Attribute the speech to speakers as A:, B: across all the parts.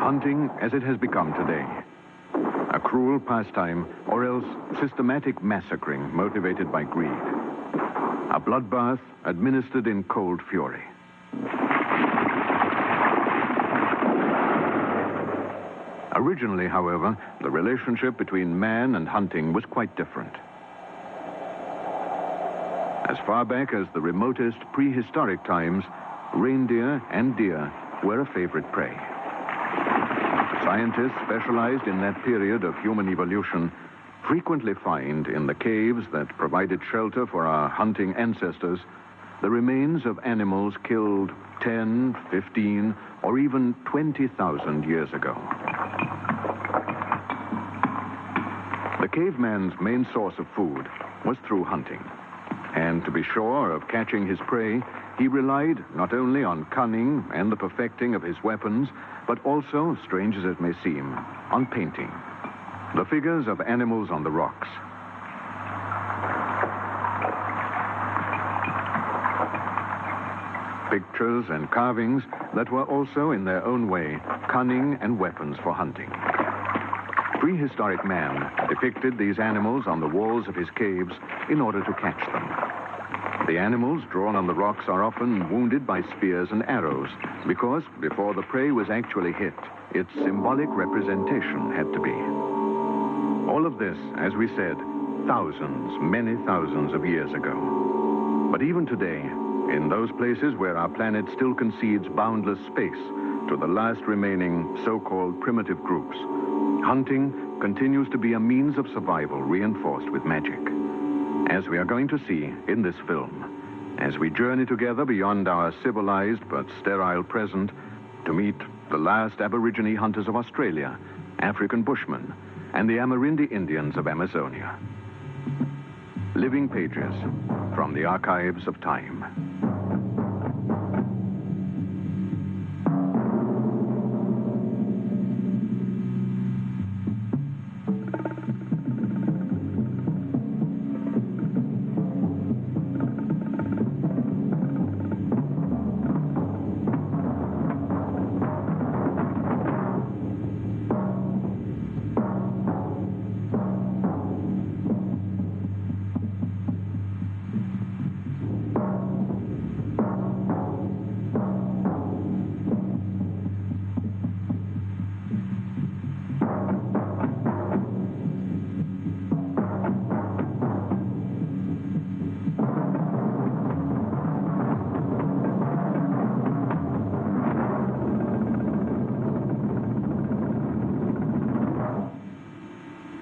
A: hunting as it has become today. A cruel pastime, or else systematic massacring motivated by greed. A bloodbath administered in cold fury. Originally, however, the relationship between man and hunting was quite different. As far back as the remotest prehistoric times, reindeer and deer were a favorite prey. Scientists specialized in that period of human evolution frequently find in the caves that provided shelter for our hunting ancestors the remains of animals killed 10, 15, or even 20,000 years ago. The caveman's main source of food was through hunting. And to be sure of catching his prey, he relied not only on cunning and the perfecting of his weapons, but also, strange as it may seem, on painting. The figures of animals on the rocks. Pictures and carvings that were also, in their own way, cunning and weapons for hunting. Prehistoric man depicted these animals on the walls of his caves in order to catch them. The animals drawn on the rocks are often wounded by spears and arrows because, before the prey was actually hit, its symbolic representation had to be. All of this, as we said, thousands, many thousands of years ago. But even today, in those places where our planet still concedes boundless space to the last remaining so-called primitive groups, hunting continues to be a means of survival reinforced with magic. As we are going to see in this film, as we journey together beyond our civilized but sterile present to meet the last Aborigine hunters of Australia, African Bushmen, and the Amerindi Indians of Amazonia. Living pages from the archives of time.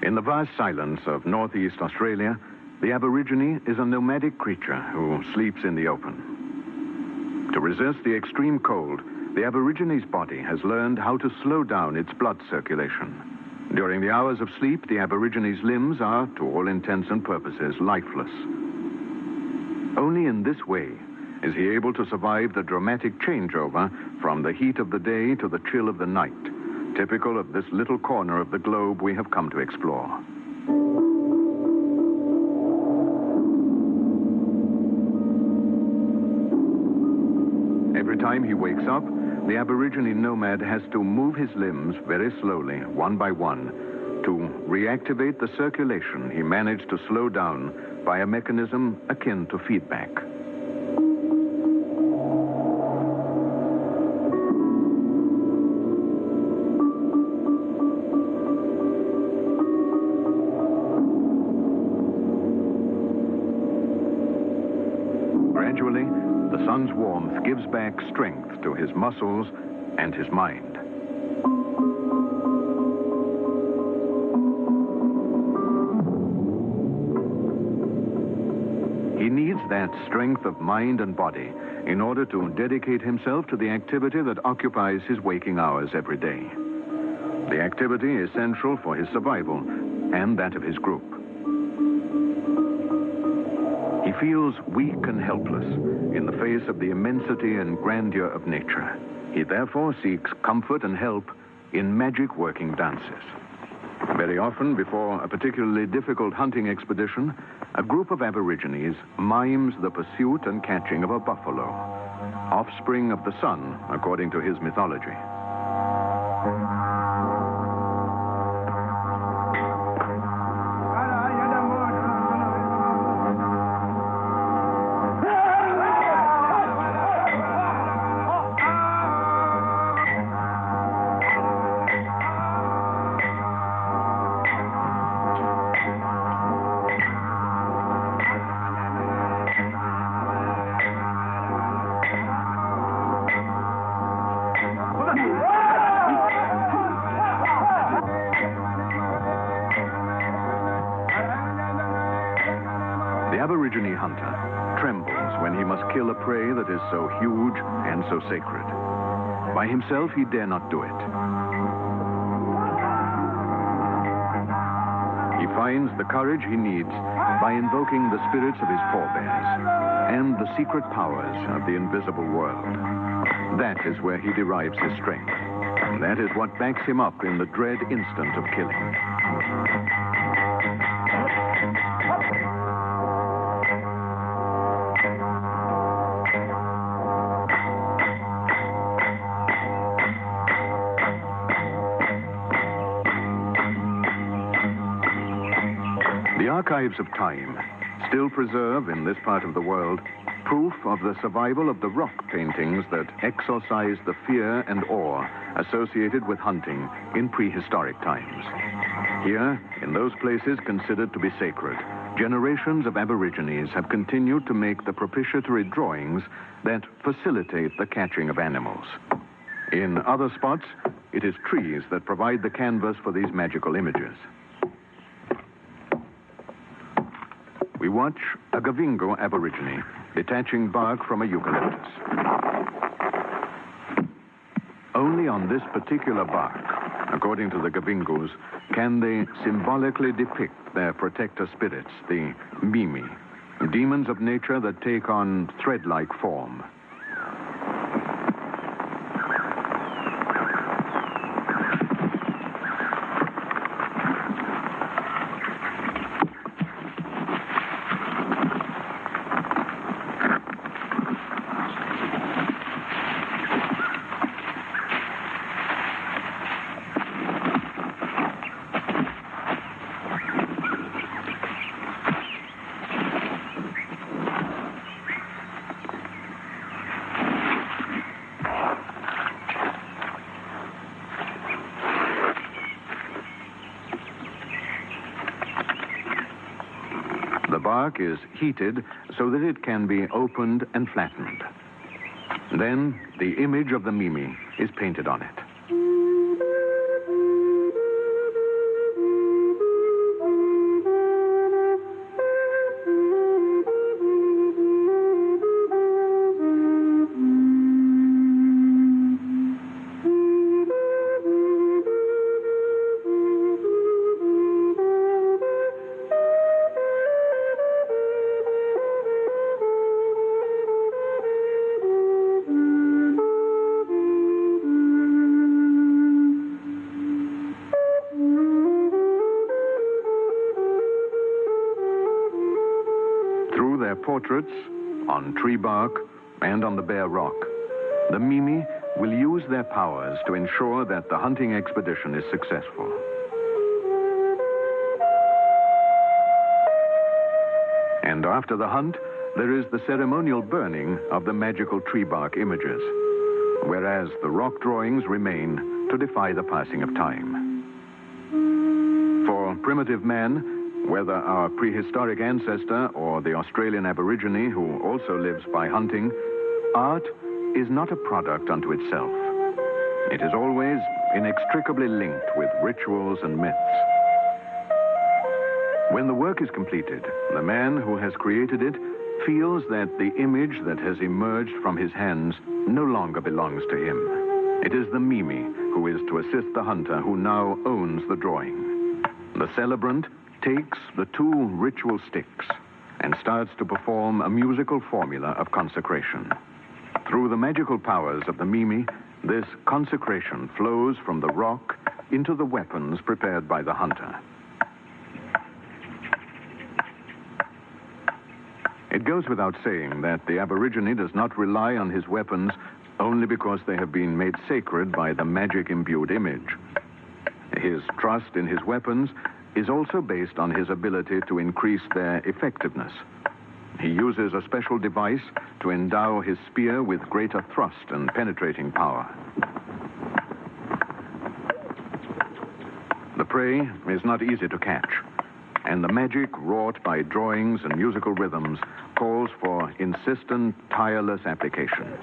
A: In the vast silence of northeast Australia, the Aborigine is a nomadic creature who sleeps in the open. To resist the extreme cold, the Aborigine's body has learned how to slow down its blood circulation. During the hours of sleep, the Aborigine's limbs are, to all intents and purposes, lifeless. Only in this way is he able to survive the dramatic changeover from the heat of the day to the chill of the night, typical of this little corner of the globe we have come to explore. Every time he wakes up, the Aborigine nomad has to move his limbs very slowly, one by one, to reactivate the circulation he managed to slow down by a mechanism akin to feedback. Gradually, the sun's warmth gives back strength to his muscles and his mind. He needs that strength of mind and body in order to dedicate himself to the activity that occupies his waking hours every day. The activity essential for his survival and that of his group. He feels weak and helpless in the face of the immensity and grandeur of nature. He therefore seeks comfort and help in magic working dances. Very often, before a particularly difficult hunting expedition, a group of Aborigines mimes the pursuit and catching of a buffalo, offspring of the sun, according to his mythology. huge and so sacred. By himself, he dare not do it. He finds the courage he needs by invoking the spirits of his forebears and the secret powers of the invisible world. That is where he derives his strength. That is what backs him up in the dread instant of killing. The archives of time still preserve in this part of the world proof of the survival of the rock paintings that exorcise the fear and awe associated with hunting in prehistoric times. Here, in those places considered to be sacred, generations of Aborigines have continued to make the propitiatory drawings that facilitate the catching of animals. In other spots, it is trees that provide the canvas for these magical images. We watch a Gavingo Aborigine detaching bark from a eucalyptus. Only on this particular bark, according to the Gavingos, can they symbolically depict their protector spirits, the Mimi, demons of nature that take on thread-like form. The bark is heated so that it can be opened and flattened. Then the image of the Mimi is painted on it. Through their portraits, on tree bark, and on the bare rock, the Mimi will use their powers to ensure that the hunting expedition is successful. And after the hunt, there is the ceremonial burning of the magical tree bark images, whereas the rock drawings remain to defy the passing of time. For primitive man, whether our prehistoric ancestor or the Australian Aborigine who also lives by hunting, art is not a product unto itself. It is always inextricably linked with rituals and myths. When the work is completed, the man who has created it feels that the image that has emerged from his hands no longer belongs to him. It is the Mimi who is to assist the hunter who now owns the drawing. The celebrant takes the two ritual sticks and starts to perform a musical formula of consecration. Through the magical powers of the Mimi, this consecration flows from the rock into the weapons prepared by the hunter. It goes without saying that the Aborigine does not rely on his weapons only because they have been made sacred by the magic-imbued image. His trust in his weapons is also based on his ability to increase their effectiveness. He uses a special device to endow his spear with greater thrust and penetrating power. The prey is not easy to catch, and the magic wrought by drawings and musical rhythms calls for insistent, tireless application.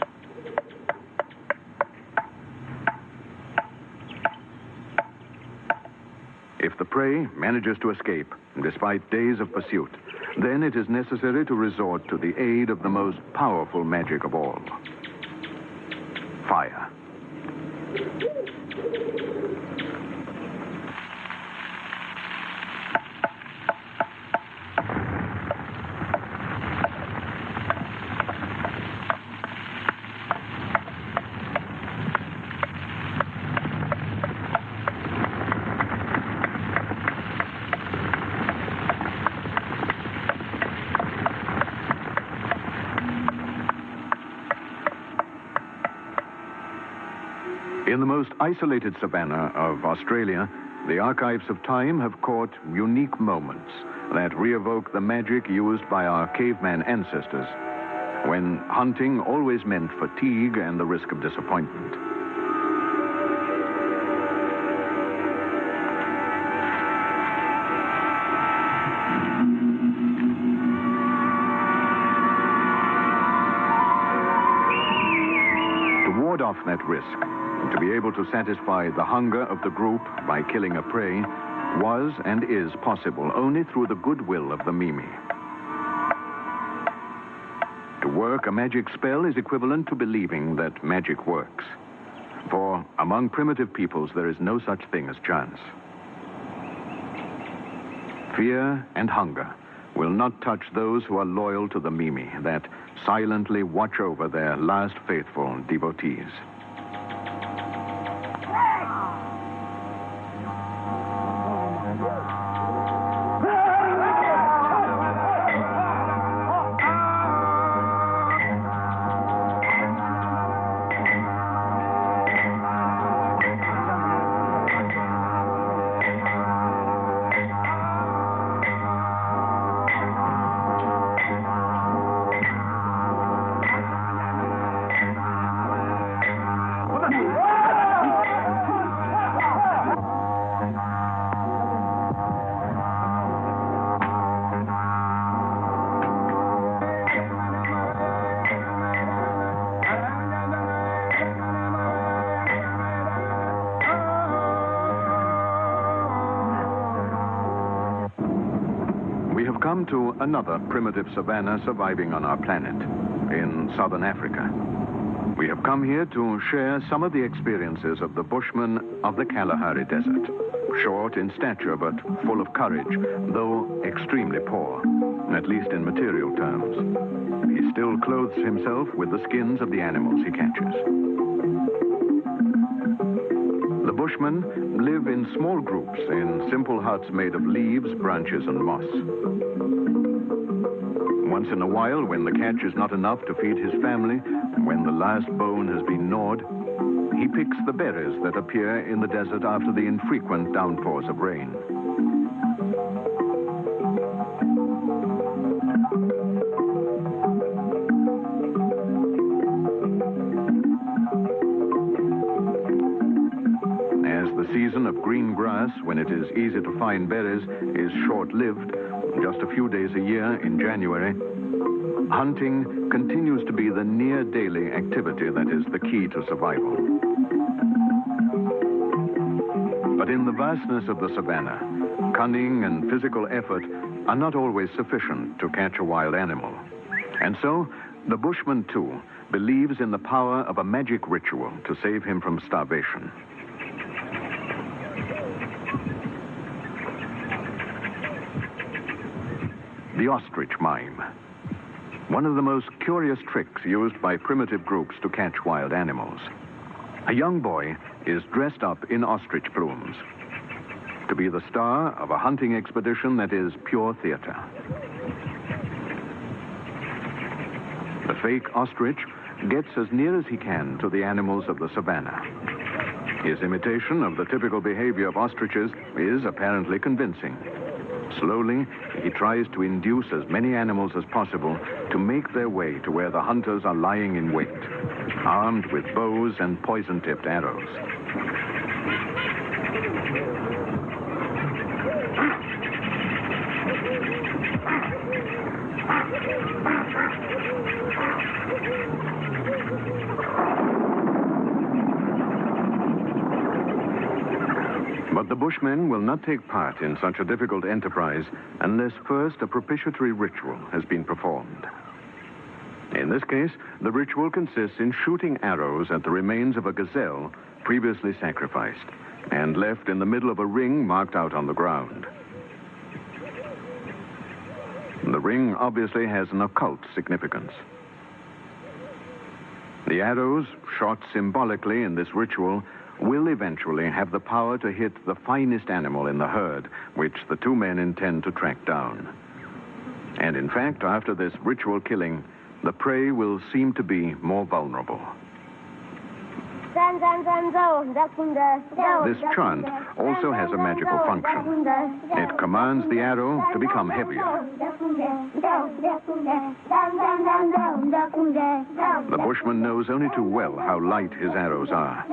A: If the prey manages to escape, despite days of pursuit, then it is necessary to resort to the aid of the most powerful magic of all, fire. In the most isolated savanna of Australia, the archives of time have caught unique moments that re-evoke the magic used by our caveman ancestors, when hunting always meant fatigue and the risk of disappointment. To ward off that risk, to be able to satisfy the hunger of the group by killing a prey was and is possible only through the goodwill of the Mimi. To work a magic spell is equivalent to believing that magic works. For among primitive peoples, there is no such thing as chance. Fear and hunger will not touch those who are loyal to the Mimi, that silently watch over their last faithful devotees. Come to another primitive savanna surviving on our planet, in southern Africa. We have come here to share some of the experiences of the Bushmen of the Kalahari Desert. Short in stature, but full of courage, though extremely poor, at least in material terms. He still clothes himself with the skins of the animals he catches. The Bushmen live in small groups in simple huts made of leaves, branches, and moss. Once in a while, when the catch is not enough to feed his family, when the last bone has been gnawed, he picks the berries that appear in the desert after the infrequent downpours of rain. As the season of green grass, when it is easy to find berries, is short-lived, just a few days a year in January, hunting continues to be the near-daily activity that is the key to survival. But in the vastness of the savanna, cunning and physical effort are not always sufficient to catch a wild animal. And so, the Bushman, too, believes in the power of a magic ritual to save him from starvation. The ostrich mime. One of the most curious tricks used by primitive groups to catch wild animals. A young boy is dressed up in ostrich plumes to be the star of a hunting expedition that is pure theater. The fake ostrich gets as near as he can to the animals of the savanna. His imitation of the typical behavior of ostriches is apparently convincing. Slowly, he tries to induce as many animals as possible to make their way to where the hunters are lying in wait, armed with bows and poison-tipped arrows. But the Bushmen will not take part in such a difficult enterprise unless first a propitiatory ritual has been performed. In this case, the ritual consists in shooting arrows at the remains of a gazelle previously sacrificed and left in the middle of a ring marked out on the ground. The ring obviously has an occult significance. The arrows, shot symbolically in this ritual, will eventually have the power to hit the finest animal in the herd, which the two men intend to track down. And in fact, after this ritual killing, the prey will seem to be more vulnerable. This chant also has a magical function. It commands the arrow to become heavier. The bushman knows only too well how light his arrows are.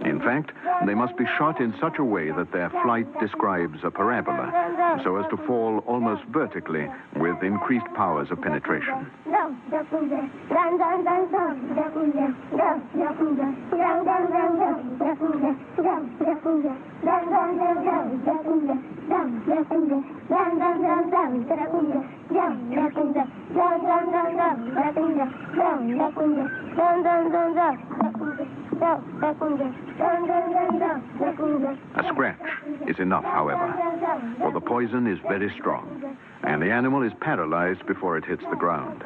A: In fact, they must be shot in such a way that their flight describes a parabola, so as to fall almost vertically with increased powers of penetration. A scratch is enough, however, for the poison is very strong, and the animal is paralyzed before it hits the ground.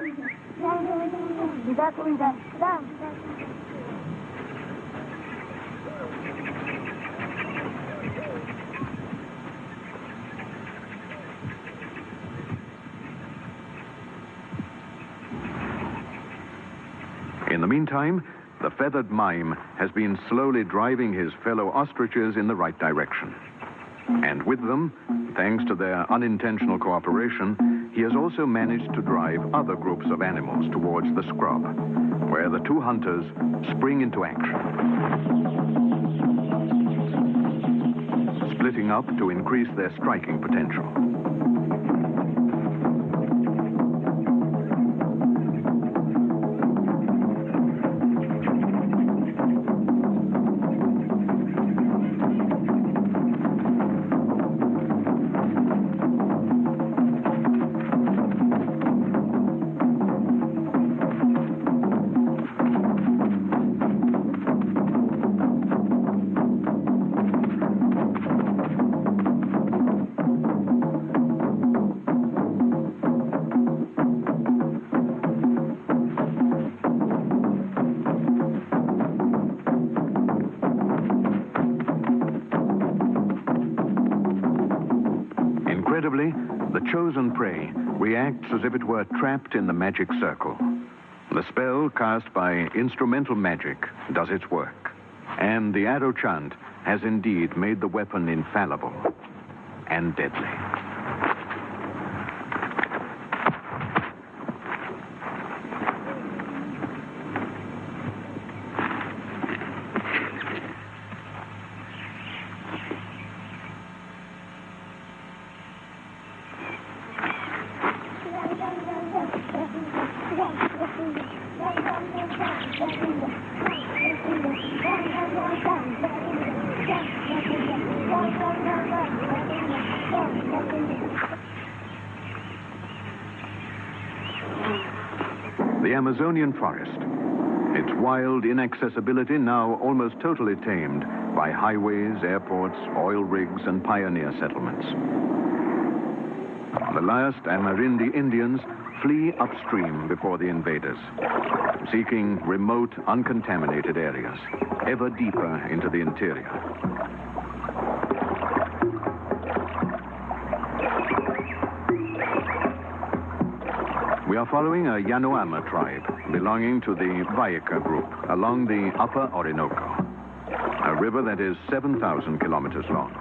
A: In the meantime, the feathered mime has been slowly driving his fellow ostriches in the right direction. And with them, thanks to their unintentional cooperation, he has also managed to drive other groups of animals towards the scrub, where the two hunters spring into action, splitting up to increase their striking potential. Incredibly, the chosen prey reacts as if it were trapped in the magic circle. The spell cast by instrumental magic does its work, and the arrow chant has indeed made the weapon infallible and deadly. The Amazonian forest, its wild inaccessibility now almost totally tamed by highways, airports, oil rigs, and pioneer settlements. The last Amerindi Indians flee upstream before the invaders, seeking remote, uncontaminated areas, ever deeper into the interior. We are following a Yanomami tribe belonging to the Vaika group along the upper Orinoco, a river that is 7,000 kilometers long.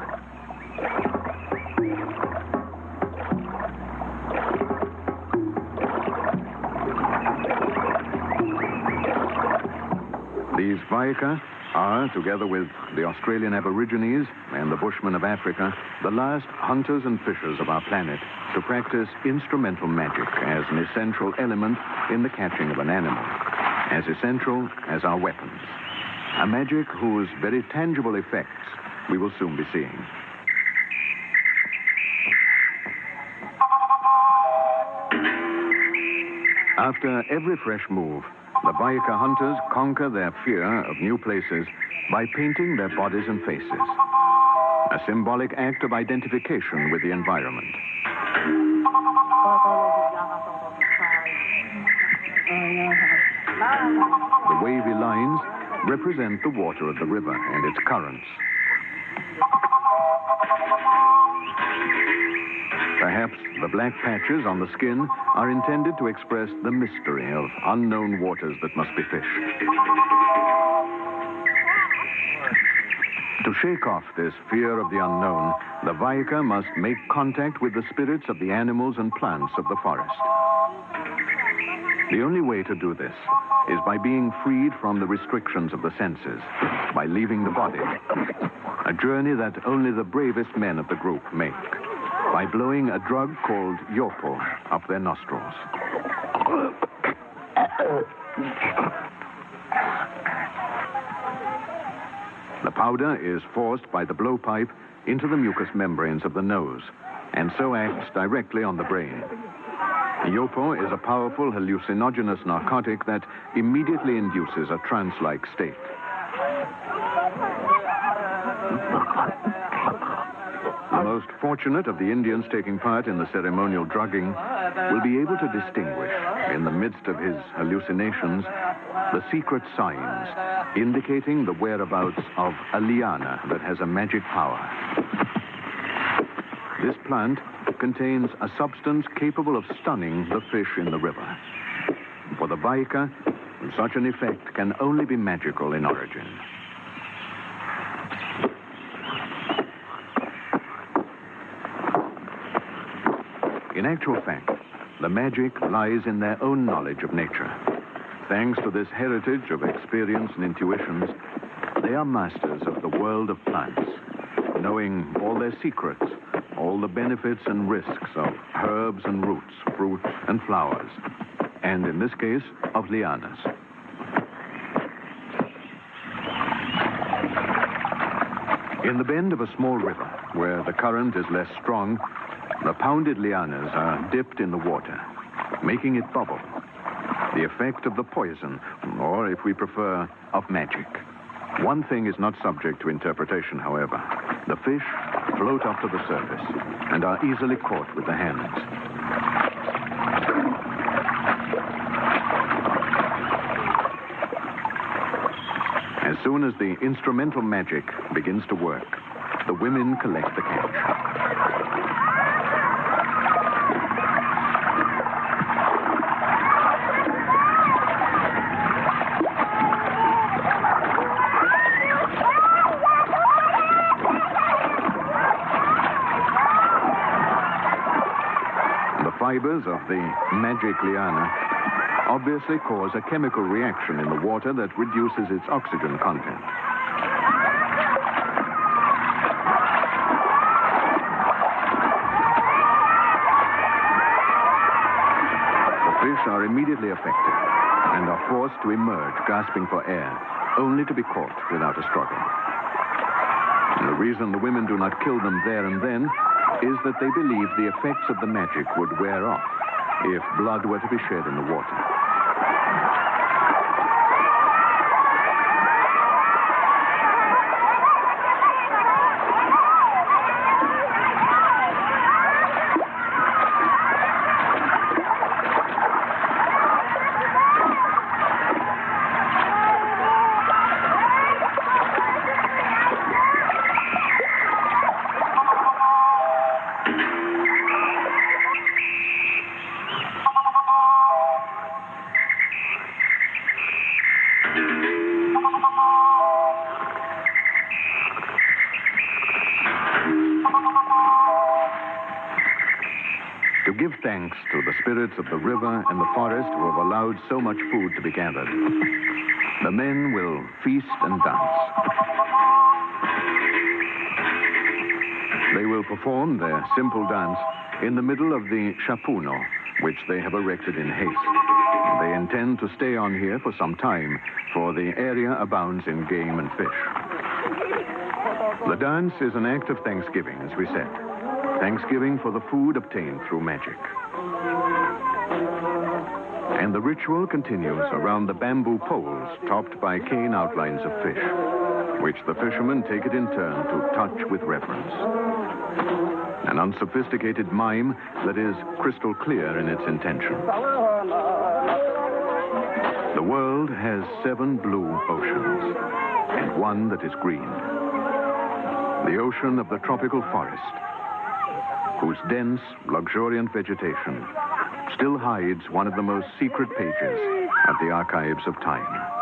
A: These Vaika are, together with the Australian Aborigines and the Bushmen of Africa, the last hunters and fishers of our planet to practice instrumental magic as an essential element in the catching of an animal, as essential as our weapons. A magic whose very tangible effects we will soon be seeing. After every fresh move, the Vaika hunters conquer their fear of new places by painting their bodies and faces. A symbolic act of identification with the environment. The wavy lines represent the water of the river and its currents. Perhaps the black patches on the skin are intended to express the mystery of unknown waters that must be fished. To shake off this fear of the unknown, the Vaika must make contact with the spirits of the animals and plants of the forest. The only way to do this is by being freed from the restrictions of the senses, by leaving the body, a journey that only the bravest men of the group make, by blowing a drug called yopo up their nostrils. The powder is forced by the blowpipe into the mucous membranes of the nose, and so acts directly on the brain. Yopo is a powerful hallucinogenous narcotic that immediately induces a trance-like state. The most fortunate of the Indians taking part in the ceremonial drugging will be able to distinguish, in the midst of his hallucinations, the secret signs indicating the whereabouts of a liana that has a magic power. This plant contains a substance capable of stunning the fish in the river. For the Vaika, such an effect can only be magical in origin. In actual fact, the magic lies in their own knowledge of nature. Thanks to this heritage of experience and intuitions, they are masters of the world of plants, knowing all their secrets, all the benefits and risks of herbs and roots, fruit and flowers, and in this case, of lianas. In the bend of a small river, where the current is less strong, the pounded lianas are dipped in the water, making it bubble. The effect of the poison, or if we prefer, of magic. One thing is not subject to interpretation, however. The fish float up to the surface and are easily caught with the hands. As soon as the instrumental magic begins to work, the women collect the catch. Fibers of the magic liana obviously cause a chemical reaction in the water that reduces its oxygen content. The fish are immediately affected and are forced to emerge, gasping for air, only to be caught without a struggle. And the reason the women do not kill them there and then is that they believe the effects of the magic would wear off if blood were to be shed in the water. To give thanks to the spirits of the river and the forest who have allowed so much food to be gathered, the men will feast and dance. They will perform their simple dance in the middle of the chapuno, which they have erected in haste. They intend to stay on here for some time, for the area abounds in game and fish. The dance is an act of thanksgiving, as we said. Thanksgiving for the food obtained through magic. And And the ritual continues around the bamboo poles topped by cane outlines of fish, which the fishermen take it in turn to touch with reverence. An unsophisticated mime that is crystal clear in its intention. The world has 7 blue oceans, and one that is green. The ocean of the tropical forest, whose dense, luxuriant vegetation still hides one of the most secret pages of the archives of time.